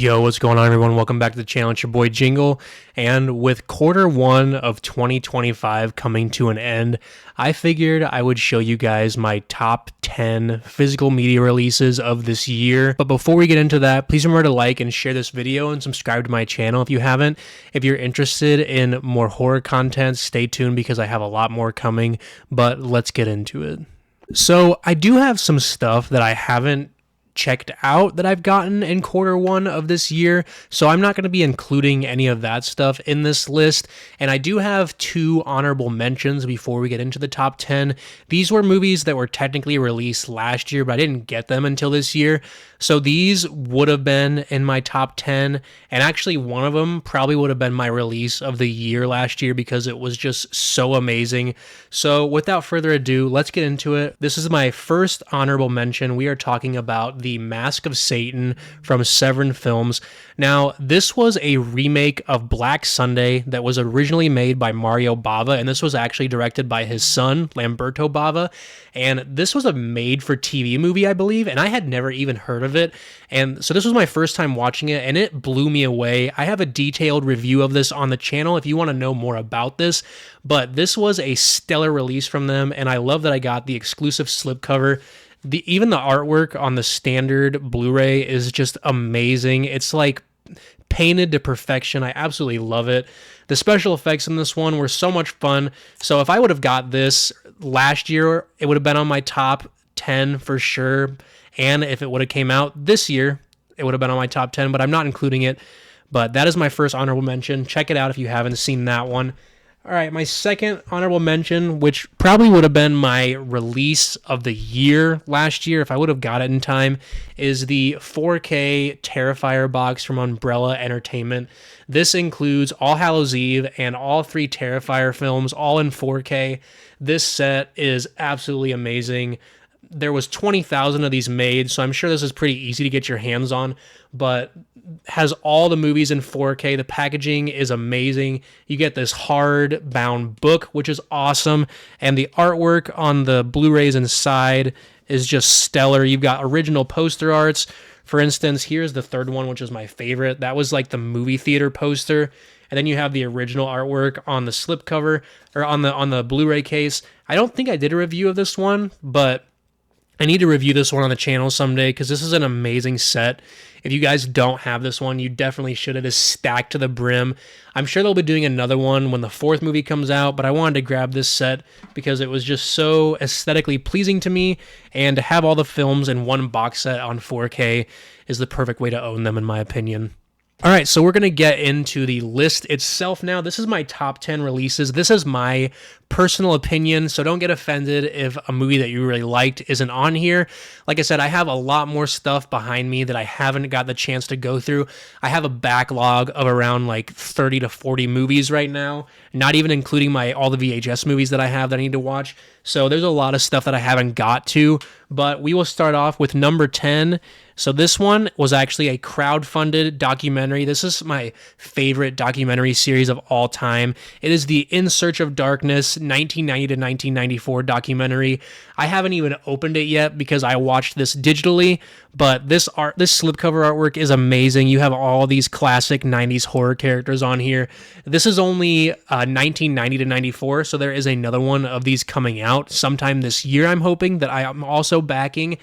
Yo, what's going on, everyone? Welcome back to the channel. It's your boy Jingle. And with quarter one of 2025 coming to an end, I figured I would show you guys my top 10 physical media releases of this year. But before we get into that, please remember to like and share this video and subscribe to my channel if you haven't. If you're interested in more horror content, stay tuned because I have a lot more coming. But let's get into it. So I do have some stuff that I haven't checked out that I've gotten in quarter one of this year, so I'm not going to be including any of that stuff in this list. And I do have two honorable mentions before we get into the top 10. These were movies that were technically released last year, but I didn't get them until this year, so these would have been in my top 10, and actually one of them probably would have been my release of the year last year because it was just so amazing. So without further ado, let's get into it. This is my first honorable mention. We are talking about The Mask of Satan from Severin Films. Now, this was a remake of Black Sunday that was originally made by Mario Bava, and this was actually directed by his son, Lamberto Bava. And this was a made-for-TV movie, I believe, and I had never even heard of it. And so this was my first time watching it, and it blew me away. I have a detailed review of this on the channel if you want to know more about this, but this was a stellar release from them, and I love that I got the exclusive slipcover. Even the artwork on the standard Blu-ray is just amazing. It's like painted to perfection. I absolutely love it. The special effects in this one were so much fun. So if I would have got this last year, it would have been on my top 10 for sure. And if it would have came out this year, it would have been on my top 10, but I'm not including it. But that is my first honorable mention. Check it out if you haven't seen that one. All right, my second honorable mention, which probably would have been my release of the year last year if I would have got it in time, is the 4K Terrifier box from Umbrella Entertainment. This includes All Hallows Eve and all three Terrifier films, all in 4K. This set is absolutely amazing. There was 20,000 of these made, so I'm sure this is pretty easy to get your hands on, but has all the movies in 4K. The packaging is amazing. You get this hard-bound book, which is awesome, and the artwork on the Blu-rays inside is just stellar. You've got original poster arts. For instance, here's the third one, which is my favorite. That was like the movie theater poster. And then you have the original artwork on the slipcover, or on the Blu-ray case. I don't think I did a review of this one, but I need to review this one on the channel someday because this is an amazing set. If you guys don't have this one, you definitely should. It is stacked to the brim. I'm sure they'll be doing another one when the fourth movie comes out, but I wanted to grab this set because it was just so aesthetically pleasing to me, and to have all the films in one box set on 4K is the perfect way to own them, in my opinion. All right, so we're going to get into the list itself now. This is my top 10 releases. This is my personal opinion, so don't get offended if a movie that you really liked isn't on here. Like I said, I have a lot more stuff behind me that I haven't got the chance to go through. I have a backlog of around like 30 to 40 movies right now, not even including all the VHS movies that I have that I need to watch. So there's a lot of stuff that I haven't got to, but we will start off with number 10. So this one was actually a crowd-funded documentary. This is my favorite documentary series of all time. It is the In Search of Darkness 1990 to 1994 documentary. I haven't even opened it yet because I watched this digitally, but this slipcover artwork is amazing. You have all these classic 90s horror characters on here. This is only 1990 to 94, so there is another one of these coming out sometime this year, I'm hoping, that I am also backing.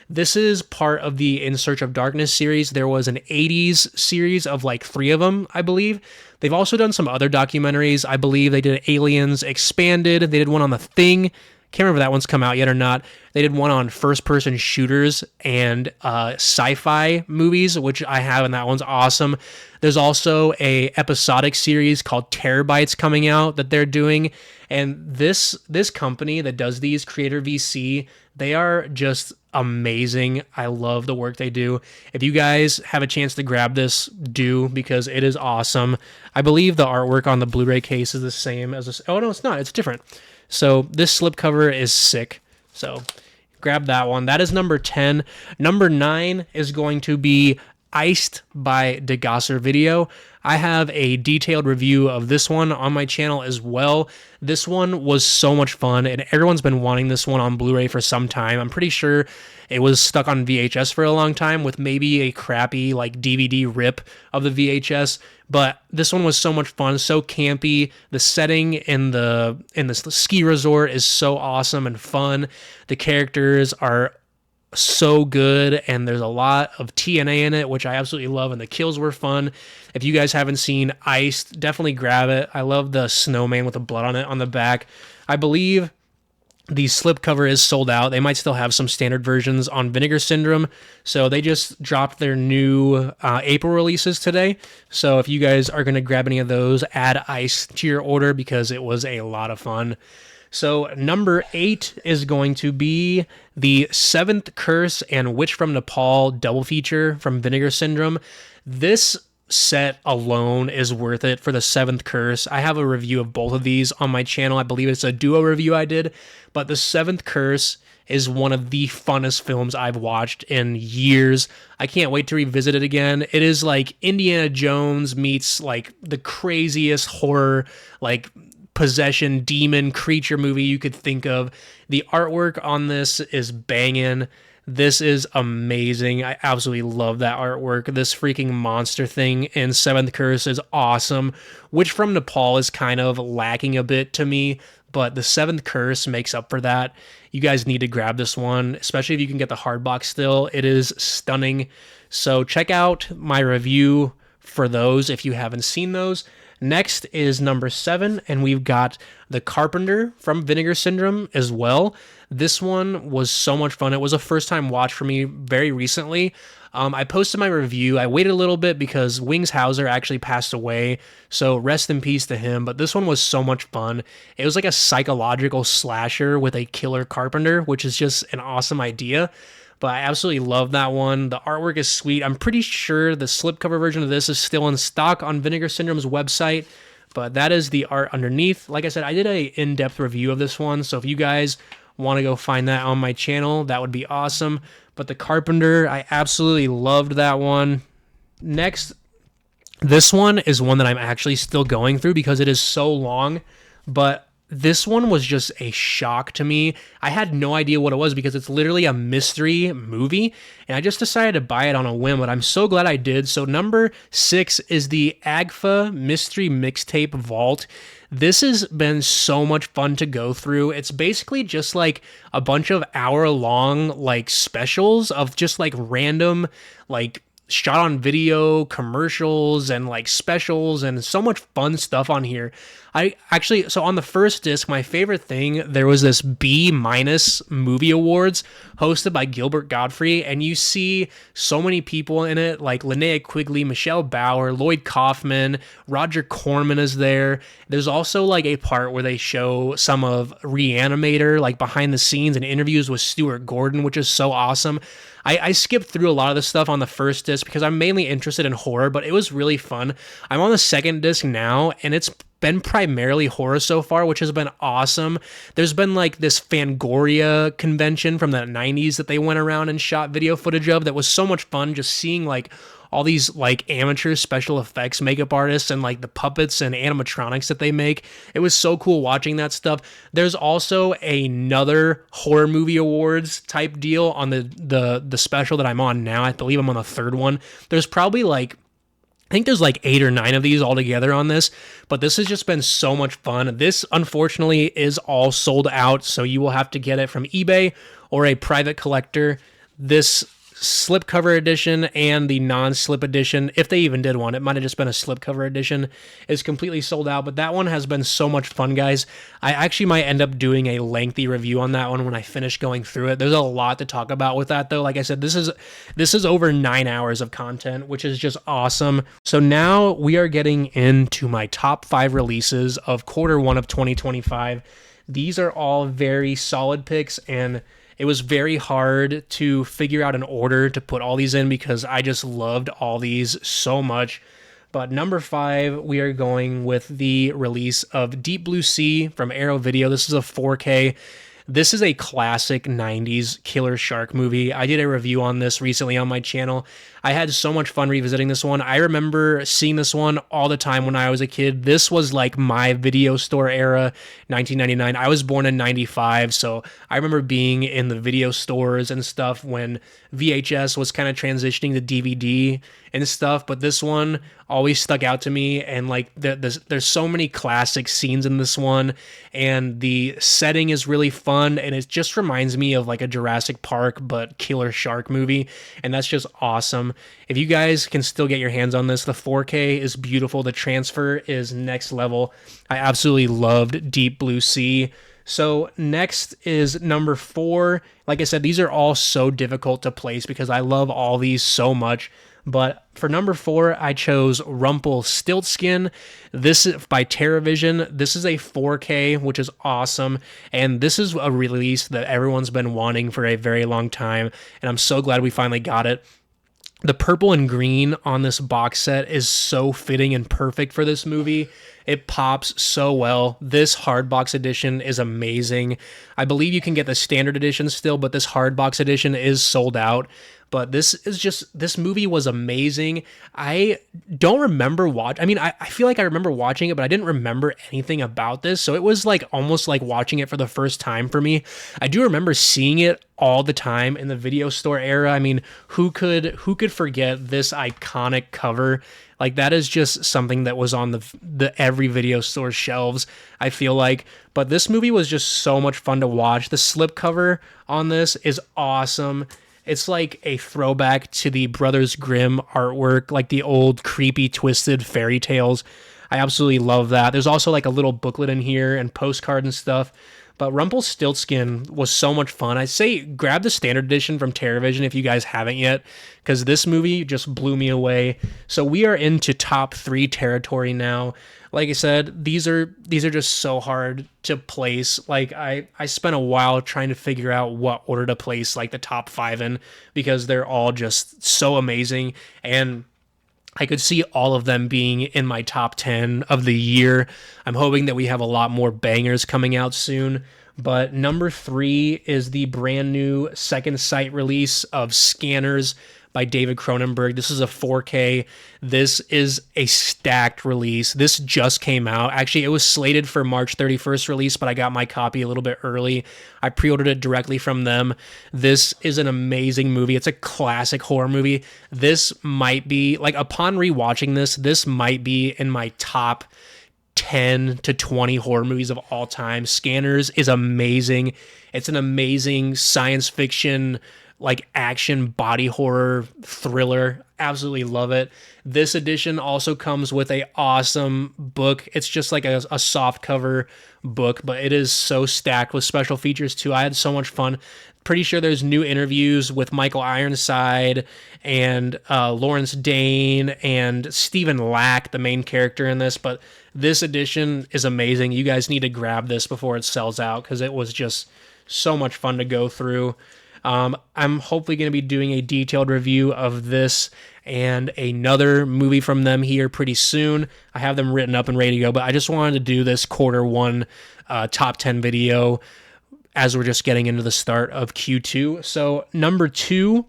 This is part of the In Search of Darkness series. There was an 80s series of like 3 of them, I believe. They've also done some other documentaries. I believe they did Aliens Expanded. They did one on The Thing. Can't remember if that one's come out yet or not. They did one on first-person shooters and sci-fi movies, which I have, and that one's awesome. There's also a episodic series called Terabytes coming out that they're doing, and this company that does these, Creator VC, they are just amazing. I love the work they do. If you guys have a chance to grab this, do, because it is awesome. I believe the artwork on the Blu-ray case is the same as this. Oh, no, it's not. It's different. So this slipcover is sick. So grab that one. That is number 10. Number 9 is going to be Iced by Degasser Video. I have a detailed review of this one on my channel as well. This one was so much fun, and everyone's been wanting this one on Blu-ray for some time. I'm pretty sure it was stuck on VHS for a long time with maybe a crappy like DVD rip of the VHS, but this one was so much fun, so campy. The setting in the ski resort is so awesome and fun. The characters are so good, and there's a lot of TNA in it, which I absolutely love, and the kills were fun. If you guys haven't seen Iced, definitely grab it. I love the snowman with the blood on it on the back. I believe the slipcover is sold out. They might still have some standard versions on Vinegar Syndrome, so they just dropped their new April releases today. So if you guys are going to grab any of those, add Ice to your order because it was a lot of fun. So number 8 is going to be the Seventh Curse and Witch from Nepal double feature from Vinegar Syndrome. This set alone is worth it for the Seventh Curse. I have a review of both of these on my channel. I believe it's a duo review I did, but the Seventh Curse is one of the funnest films I've watched in years. I can't wait to revisit it again. It is like Indiana Jones meets like the craziest horror, like possession demon creature movie you could think of. The artwork on this is banging. This is amazing. I absolutely love that artwork. This freaking monster thing in Seventh Curse is awesome. Witch from Nepal is kind of lacking a bit to me, but the Seventh Curse makes up for that. You guys need to grab this one, especially if you can get the hard box still. It is stunning. So check out my review for those if you haven't seen those. Next is number 7, and we've got The Carpenter from Vinegar Syndrome as well. This one was so much fun. It was a first-time watch for me very recently. I posted my review. I waited a little bit because Wings Hauser actually passed away, so rest in peace to him. But this one was so much fun. It was like a psychological slasher with a killer carpenter, which is just an awesome idea. But I absolutely love that one. The artwork is sweet. I'm pretty sure the slipcover version of this is still in stock on Vinegar Syndrome's website, but that is the art underneath. Like I said, I did a in-depth review of this one, so if you guys want to go find that on my channel, that would be awesome. But The Carpenter, I absolutely loved that one. Next, this one is one that I'm actually still going through because it is so long, but this one was just a shock to me. I had no idea what it was because it's literally a mystery movie, and I just decided to buy it on a whim, but I'm so glad I did. So number 6 is the Agfa Mystery Mixtape Vault. This has been so much fun to go through. It's basically just like a bunch of hour-long like specials of just like random like shot on video commercials and like specials and so much fun stuff on here. So on the first disc, my favorite thing, there was this B- movie awards hosted by Gilbert Gottfried, and you see so many people in it, like Linnea Quigley, Michelle Bauer, Lloyd Kaufman, Roger Corman is there. There's also like a part where they show some of Reanimator, like behind the scenes and interviews with Stuart Gordon, which is so awesome. I skipped through a lot of the stuff on the first disc because I'm mainly interested in horror, but it was really fun. I'm on the second disc now, and it's been primarily horror so far, which has been awesome. There's been like this Fangoria convention from the 90s that they went around and shot video footage of that was so much fun, just seeing like all these like amateur special effects makeup artists and like the puppets and animatronics that they make. It was so cool watching that stuff. There's also another horror movie awards type deal on the special that I'm on now. I believe I'm on the third one. There's probably like, I think there's like 8 or 9 of these all together on this, but this has just been so much fun. This, unfortunately, is all sold out, so you will have to get it from eBay or a private collector. This slipcover edition and the non-slip edition, if they even did one, it might have just been a slipcover edition, is completely sold out, but that one has been so much fun, guys. I actually might end up doing a lengthy review on that one when I finish going through it. There's a lot to talk about with that, though. Like I said, this is over 9 hours of content, which is just awesome. So now we are getting into my top 5 releases of Q1 of 2025. These are all very solid picks, and it was very hard to figure out an order to put all these in because I just loved all these so much. But number 5, we are going with the release of Deep Blue Sea from Arrow Video. This is a 4K. This is a classic 90s killer shark movie. I did a review on this recently on my channel. I had so much fun revisiting this one. I remember seeing this one all the time when I was a kid. This was like my video store era, 1999. I was born in 95, so I remember being in the video stores and stuff when VHS was kind of transitioning to DVD and stuff, but this one always stuck out to me. And like there's so many classic scenes in this one, and the setting is really fun, and it just reminds me of like a Jurassic Park but killer shark movie, and that's just awesome. If you guys can still get your hands on this, the 4K is beautiful, the transfer is next level. I absolutely loved Deep Blue Sea. So next is number 4. Like I said, these are all so difficult to place because I love all these so much. But for number 4, I chose Rumpelstiltskin. This is by TerraVision. This is a 4K, which is awesome. And this is a release that everyone's been wanting for a very long time. And I'm so glad we finally got it. The purple and green on this box set is so fitting and perfect for this movie. It pops so well. This hardbox edition is amazing. I believe you can get the standard edition still, but this hardbox edition is sold out. But this movie was amazing. I don't remember I feel like I remember watching it, but I didn't remember anything about this. So it was like almost like watching it for the first time for me. I do remember seeing it all the time in the video store era. I mean, who could forget this iconic cover? Like that is just something that was on the every video store shelves, I feel like. But this movie was just so much fun to watch. The slipcover on this is awesome. It's like a throwback to the Brothers Grimm artwork, like the old creepy twisted fairy tales. I absolutely love that. There's also like a little booklet in here and postcard and stuff. But Rumpelstiltskin was so much fun. I say grab the standard edition from TerraVision if you guys haven't yet, because this movie just blew me away. So we are into top 3 territory now. Like I said, these are just so hard to place. Like I spent a while trying to figure out what order to place like the top 5 in, because they're all just so amazing, and I could see all of them being in my top 10 of the year. I'm hoping that we have a lot more bangers coming out soon. But number 3 is the brand new Second Sight release of Scanners by David Cronenberg. This is a 4K. This is a stacked release. This just came out. Actually, it was slated for March 31st release, but I got my copy a little bit early. I pre-ordered it directly from them. This is an amazing movie. It's a classic horror movie. This might be, like, upon rewatching this might be in my top 10 to 20 horror movies of all time. Scanners is amazing. It's an amazing science fiction, like action body horror thriller. Absolutely love it. This edition also comes with a awesome book. It's just like a soft cover book, but it is so stacked with special features too. I had so much fun. Pretty sure there's new interviews with Michael Ironside and Lawrence Dane and Stephen Lack, the main character in this. But this edition is amazing. You guys need to grab this before it sells out, because it was just so much fun to go through. I'm hopefully going to be doing a detailed review of this and another movie from them here pretty soon. I have them written up and ready to go, but I just wanted to do this Q1 top 10 video as we're just getting into the start of Q2. So number 2,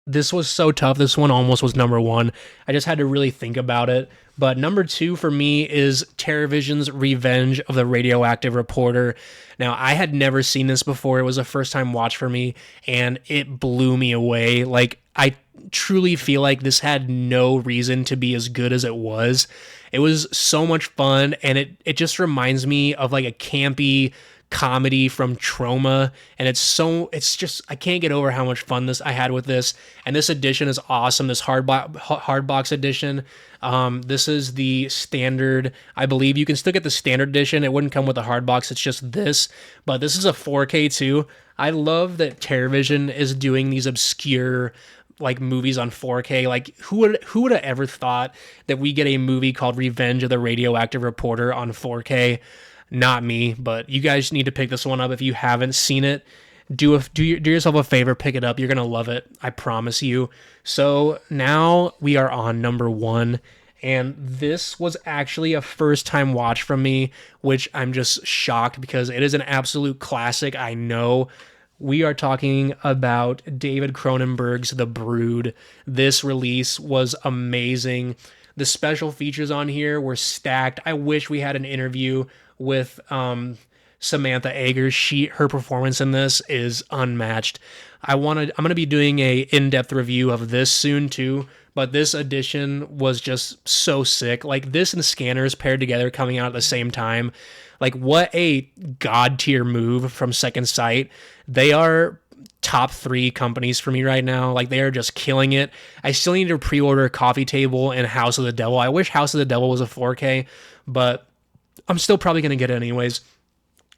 this was so tough. This one almost was number 1. I just had to really think about it. But number 2 for me is TerraVision's Revenge of the Radioactive Reporter. Now, I had never seen this before. It was a first-time watch for me, and it blew me away. Like, I truly feel like this had no reason to be as good as it was. It was so much fun, and it just reminds me of like a campy comedy from Troma, and it's just, I can't get over how much fun I had with this. And this edition is awesome, this hardbox edition. This is the standard. I believe you can still get the standard edition. It wouldn't come with a hardbox. It's just this, but this is a 4K too. I love that TerraVision is doing these obscure like movies on 4K. Like who would have ever thought that we get a movie called Revenge of the Radioactive Reporter on 4K? Not me, but you guys need to pick this one up if you haven't seen it. Do yourself a favor, pick it up. You're gonna love it, I promise you. So now we are on number 1, And this was actually a first time watch from me, which I'm just shocked because it is an absolute classic. I know. We are talking about David Cronenberg's The Brood. This release was amazing. The special features on here were stacked. I wish we had an interview with Samantha Eggar. Her performance in this is unmatched. I'm gonna be doing a in-depth review of this soon too. But this edition was just so sick. Like this and Scanners paired together coming out at the same time. Like what a god tier move from Second Sight. They are top 3 companies for me right now. Like they are just killing it. I still need to pre-order Coffee Table and House of the Devil. I wish House of the Devil was a 4K, but I'm still probably going to get it anyways.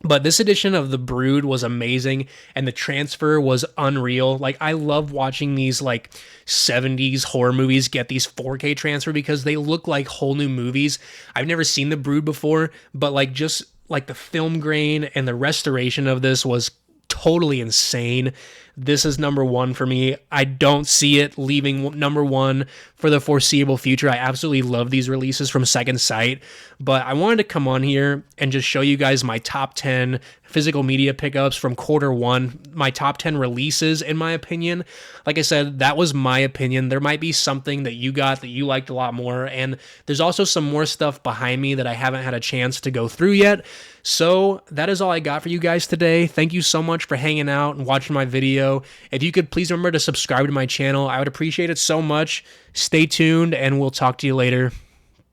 But this edition of The Brood was amazing, and the transfer was unreal. Like, I love watching these, like, 70s horror movies get these 4K transfer because they look like whole new movies. I've never seen The Brood before, but, like, just, like, the film grain and the restoration of this was totally insane. This is number 1 for me. I don't see it leaving number 1 for the foreseeable future. I absolutely love these releases from Second Sight, but I wanted to come on here and just show you guys my top 10 physical media pickups from Q1, my top 10 releases in my opinion. Like I said, that was my opinion. There might be something that you got that you liked a lot more, and there's also some more stuff behind me that I haven't had a chance to go through yet. So that is all I got for you guys today. Thank you so much for hanging out and watching my video. If you could please remember to subscribe to my channel, I would appreciate it so much. Stay tuned, and we'll talk to you later.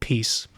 Peace.